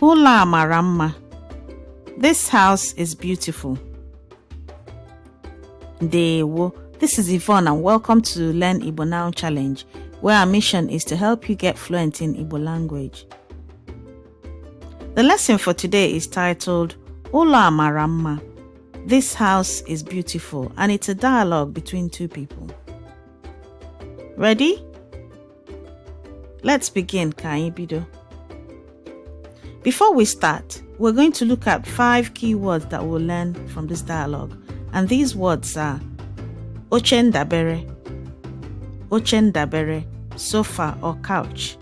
Ụlọ a mara mma. This house is beautiful. Ndewo. This is Yvonne and welcome to Learn Igbo Now Challenge, where our mission is to help you get fluent in Igbo language. The lesson for today is titled Ụlọ a mara mma. This house is beautiful, and it's a dialogue between two people. Ready? Let's begin, ka anyị bido. Before we start, we're going to look at 5 key words that we'll learn from this dialogue. And these words are oche ndabere, sofa or couch.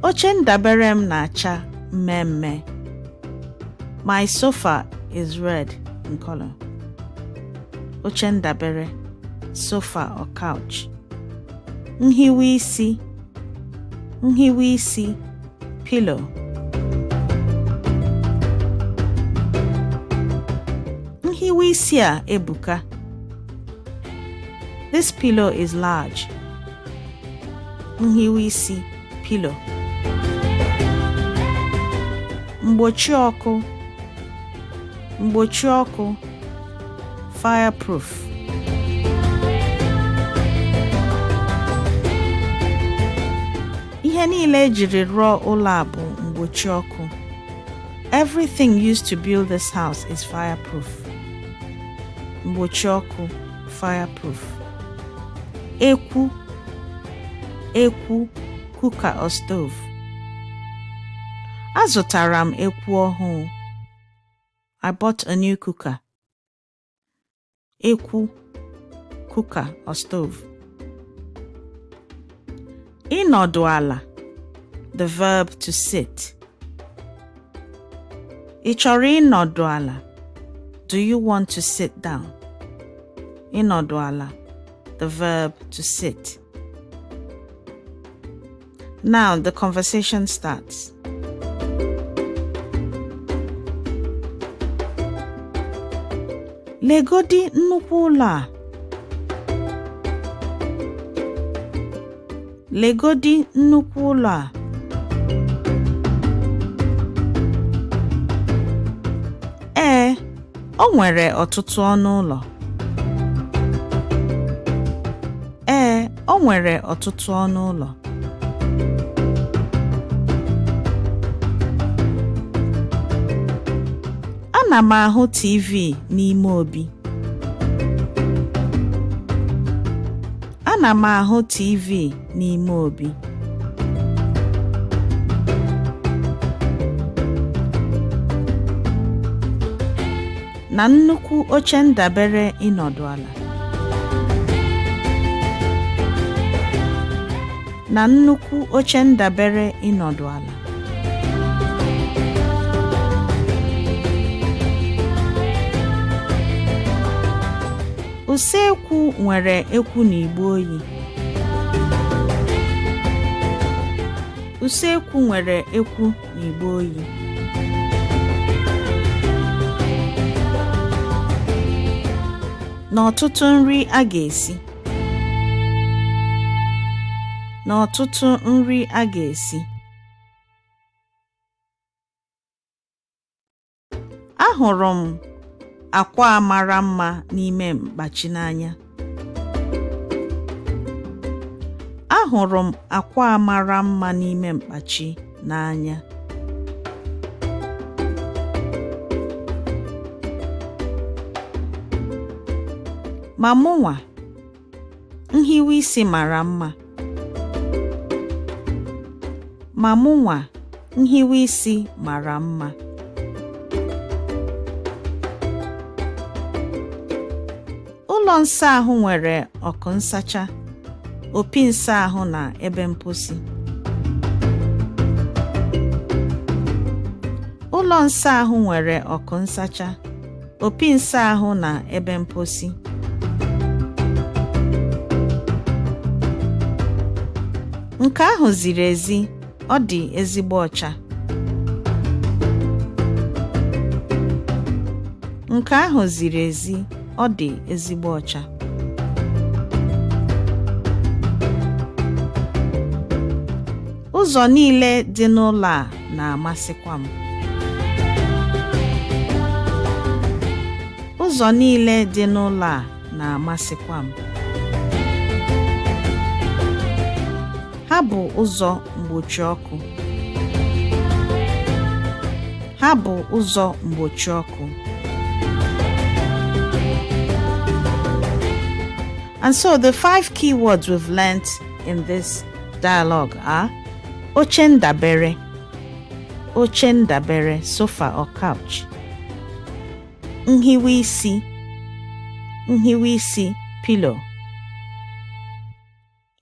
Oche ndabere m na-acha mmemme. My sofa is red in color. Oche ndabere, sofa or couch. Nhiwe isi, pillow. Nhiwe isi a ebuka. This pillow is large. Nhiwe isi, pillow. Mgbochi ọkụ, fireproof. Ihe niile ejiri rụọ ụlọ a bụ mgbochi ọkụ. Everything used to build this house is fireproof. Mgbochi ọkụ, fireproof. Ekwu, cooker or stove. Azụtara m ekwu ọhụụ. I bought a new cooker. Ekwu, cooker or stove. Ịnọdụ ala, the verb to sit. Ị chọrọ ịnọdụ ala? Do you want to sit down? Ịnọdụ ala, the verb to sit. Now the conversation starts. Legodi nnukwu ụlọ a. Legodi nnukwu ụlọ a. O nwere ọtụtụ ọnụ ụlọ. O nwere ọtụtụ ọnụ ụlọ. Ana m ahụ TV n'ime obi. Ana m ahụ TV n'ime obi. Na nnukwu oche ndabere ịnọdụ ala. Na nnukwu oche ndabere ịnọdụ ala. Usekwu nwere ekwu n'igbe oyi. Usekwu nwere ekwu n'igbe oyi. N'ọtụtụ nri a ga-esi. N'ọtụtụ nri a ga-esi. Ahụrụ m akwa mara mma n'ime mkpachi n'anya. Ahụrụ m akwa mara mma n'ime mkpachi n'anya. Ma mụnwa, nhiwe isi mara mma. Ma mụnwa, nhiwe isi mara mma. Ụlọ nsa ahụ nwere ọkụ nsacha, opi nsa ahụ na ebe mposi. Ụlọ nsa ahụ nwere ọkụ nsacha, opi nsa ahụ na ebe mposi. Nke ahụ ziri ezi, ọ dị ezigbo ọcha. Nke ahụ ziri ezi, ọ dị ezigbo ọcha. Ụzọ niile dị n'ụlọ a na-amasịkwa m. Ụzọ niile dị n'ụlọ a na-amasịkwa m. Ha bụ ụzọ mgbochi ọkụ. Ha bụ ụzọ mgbochi ọkụ. And so the 5 key words we've learnt in this dialogue are oche ndabere, sofa or couch. Nhiwe isi, pillow.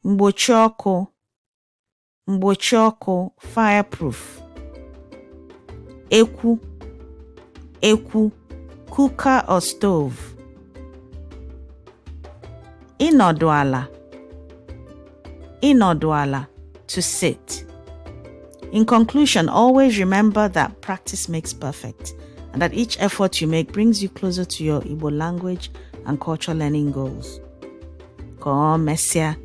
Mgbochi ọkụ, fireproof. Ekwu, cooker or stove. Ịnọdụ ala, to sit. In conclusion, always remember that practice makes perfect, and that each effort you make brings you closer to your Igbo language and culture learning goals. Ka o mesịa.